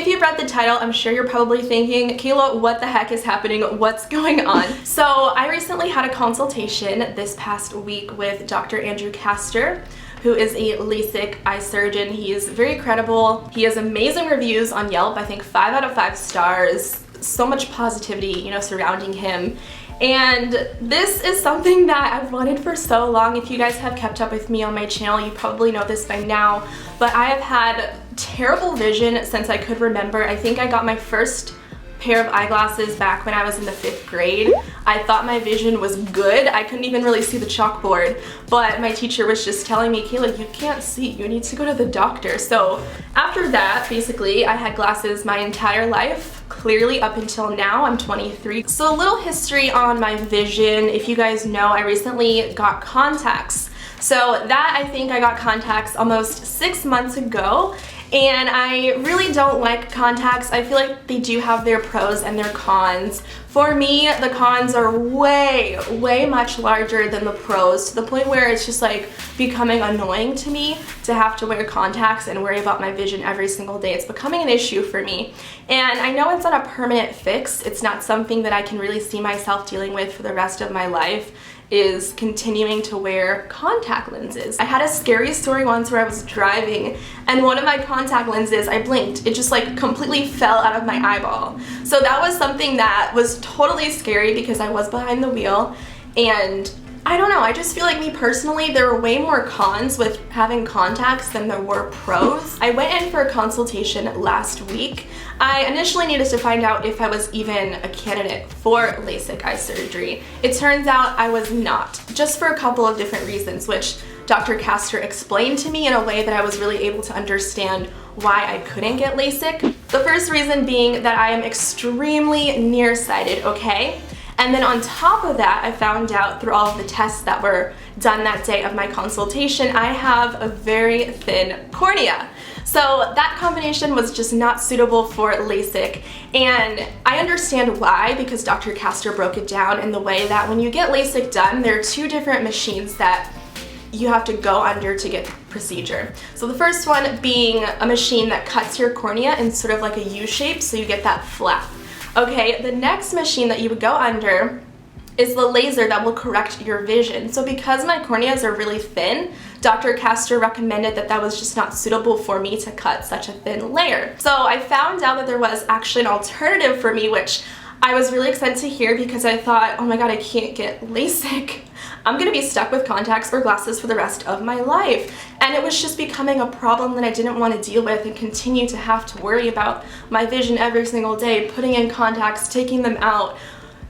if you've read the title, I'm sure you're probably thinking, Kayla, what the heck is happening? What's going on? So I recently had a consultation this past week with Dr. Andrew Castor, who is a Lasik eye surgeon. He is very credible. He has amazing reviews on Yelp. I think 5 out of 5 stars. So much positivity, you know, surrounding him. And this is something that I've wanted for so long. If you guys have kept up with me on my channel, you probably know this by now, but I have had terrible vision since I could remember. I think I got my first pair of eyeglasses back when I was in the 5th grade. I thought my vision was good. I couldn't even really see the chalkboard, but my teacher was just telling me, Kayla, you can't see, you need to go to the doctor. So after that, basically, I had glasses my entire life, clearly up until now. I'm 23. So a little history on my vision. If you guys know, I recently got contacts. So that, I think I got contacts almost 6 months ago. And I really don't like contacts. I feel like they do have their pros and their cons. For me, the cons are way much larger than the pros, to the point where it's just like becoming annoying to me to have to wear contacts and worry about my vision every single day. It's becoming an issue for me. And I know it's not a permanent fix. It's not something that I can really see myself dealing with for the rest of my life, is continuing to wear contact lenses. I had a scary story once where I was driving and one of my contact lenses, I blinked, it just like completely fell out of my eyeball. So that was something that was totally scary because I was behind the wheel, and I don't know, I just feel like, me personally, there are way more cons with having contacts than there were pros. I went in for a consultation last week. I initially needed to find out if I was even a candidate for Lasik eye surgery. It turns out I was not, just for a couple of different reasons, which Dr. Castor explained to me in a way that I was really able to understand why I couldn't get Lasik. The first reason being that I am extremely nearsighted, okay? And then on top of that, I found out through all of the tests that were done that day of my consultation, I have a very thin cornea. So that combination was just not suitable for Lasik, and I understand why, because Dr. Castor broke it down in the way that when you get Lasik done, there are 2 different machines that you have to go under to get the procedure. So the first one being a machine that cuts your cornea in sort of like a U shape, so you get that flap. Okay, the next machine that you would go under is the laser that will correct your vision. So because my corneas are really thin, Dr. Castor recommended that that was just not suitable for me to cut such a thin layer. So I found out that there was actually an alternative for me, which I was really excited to hear, because I thought, oh my god, I can't get Lasik. I'm gonna be stuck with contacts or glasses for the rest of my life. And it was just becoming a problem that I didn't want to deal with and continue to have to worry about my vision every single day, putting in contacts, taking them out,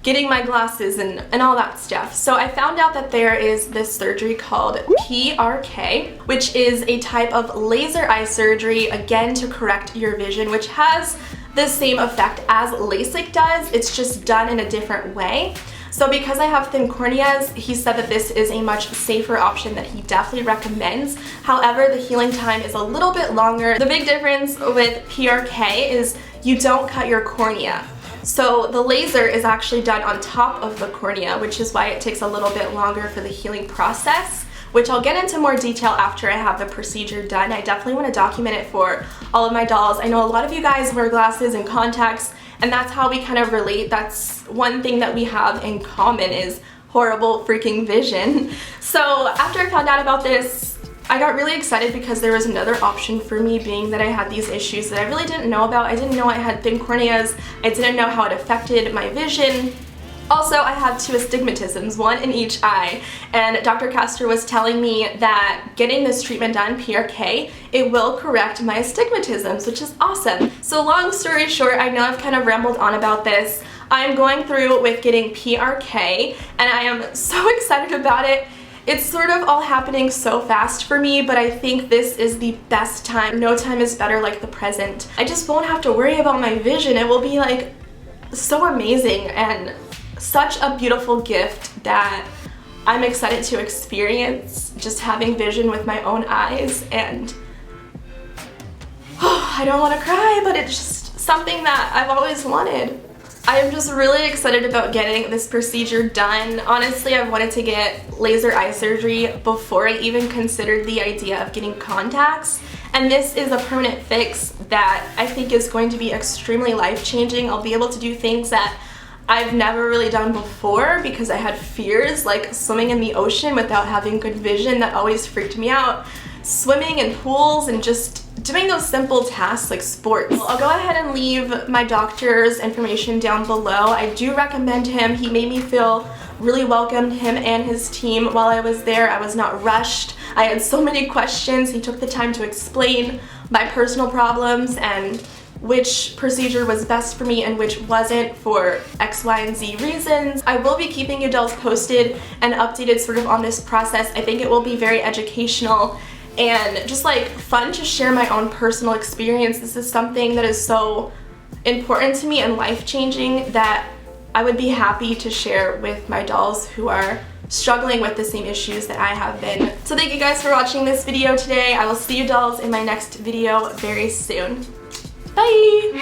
getting my glasses, and all that stuff. So I found out that there is this surgery called PRK, which is a type of laser eye surgery, again, to correct your vision, which has the same effect as Lasik does. It's just done in a different way. So because I have thin corneas, he said that this is a much safer option that he definitely recommends. However, the healing time is a little bit longer. The big difference with PRK is you don't cut your cornea. So the laser is actually done on top of the cornea, which is why it takes a little bit longer for the healing process, which I'll get into more detail after I have the procedure done. I definitely want to document it for all of my dolls. I know a lot of you guys wear glasses and contacts, and that's how we kind of relate. That's one thing that we have in common, is horrible freaking vision. So after I found out about this, I got really excited because there was another option for me, being that I had these issues that I really didn't know about. I didn't know I had thin corneas. I didn't know how it affected my vision. Also, I have 2 astigmatisms, 1 in each eye, and Dr. Castor was telling me that getting this treatment done, PRK, it will correct my astigmatisms, which is awesome. So long story short, I know I've kind of rambled on about this. I'm going through with getting PRK, and I am so excited about it. It's sort of all happening so fast for me, but I think this is the best time. No time is better like the present. I just won't have to worry about my vision. It will be like so amazing and such a beautiful gift that I'm excited to experience, just having vision with my own eyes. And I don't want to cry, but it's just something that I've always wanted. I am just really excited about getting this procedure done. Honestly, I've wanted to get laser eye surgery before I even considered the idea of getting contacts. And this is a permanent fix that I think is going to be extremely life-changing. I'll be able to do things that I've never really done before because I had fears, like swimming in the ocean without having good vision. That always freaked me out. Swimming in pools and just doing those simple tasks like sports. Well, I'll go ahead and leave my doctor's information down below. I do recommend him. He made me feel really welcomed, him and his team, while I was there. I was not rushed. I had so many questions. He took the time to explain my personal problems and which procedure was best for me and which wasn't for X, Y, and Z reasons. I will be keeping you dolls posted and updated sort of on this process. I think it will be very educational and just like fun to share my own personal experience. This is something that is so important to me and life-changing that I would be happy to share with my dolls who are struggling with the same issues that I have been. So thank you guys for watching this video today. I will see you dolls in my next video very soon. Bye!